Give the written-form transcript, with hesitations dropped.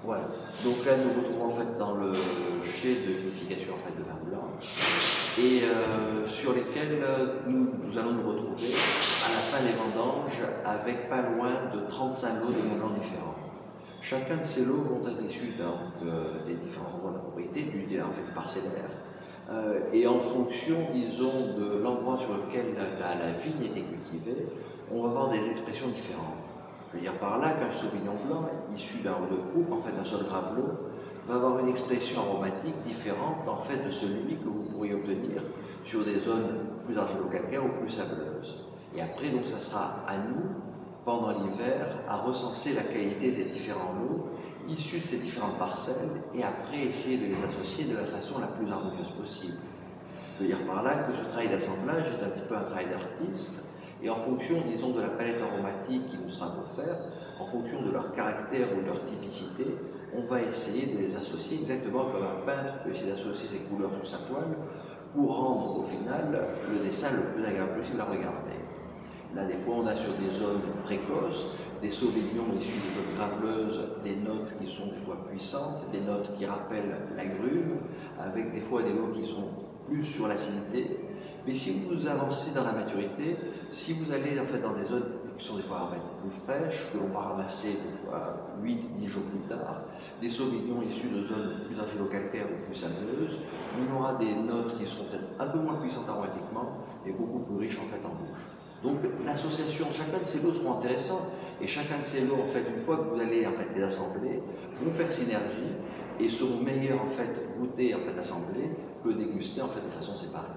Voilà. Donc là, nous nous retrouvons en fait dans le chai de vinification en fait, de vin blanc et sur lesquels nous allons nous retrouver à la fin des vendanges avec pas loin de 35 lots de vin blanc différents. Chacun de ces lots vont être issus des différents endroits de la propriété, en fait, parcellaire, et en fonction, disons, de l'endroit sur lequel la vigne était cultivée, on va avoir des expressions différentes. Je veux dire par là qu'un Sauvignon blanc, issu d'un haut de croupe, en fait d'un sol gravelot, va avoir une expression aromatique différente en fait de celui que vous pourriez obtenir sur des zones plus argilo-calcaires ou plus sableuses. Et après, donc, ça sera à nous, pendant l'hiver, à recenser la qualité des différents lots issus de ces différentes parcelles et après essayer de les associer de la façon la plus harmonieuse possible. Je veux dire par là que ce travail d'assemblage est un petit peu un travail d'artiste et en fonction, disons, de la palette aromatique qui nous sera offerte, en fonction de leur caractère ou de leur typicité, on va essayer de les associer exactement comme un peintre peut essayer d'associer ses couleurs sur sa toile pour rendre au final le dessin le plus agréable possible à regarder. Là, des fois, on a sur des zones précoces, des sauvignons issus des zones graveleuses, des notes qui sont des fois puissantes, des notes qui rappellent l'agrume, avec des fois des notes qui sont plus sur l'acidité. Mais si vous avancez dans la maturité, si vous allez en fait dans des zones qui sont des fois plus fraîches, que l'on va ramasser des fois 8-10 jours plus tard, des sauvignons issus de zones plus argilo-calcaires ou plus sableuses, on aura des notes qui sont peut-être un peu moins puissantes aromatiquement et beaucoup plus riches en fait en bouche. Donc l'association de chacun de ces lots seront intéressants et chacun de ces lots, en fait, une fois que vous allez en fait, les assembler, vont faire synergie et seront meilleurs en fait goûter en fait assemblés que dégustés en fait de façon séparée.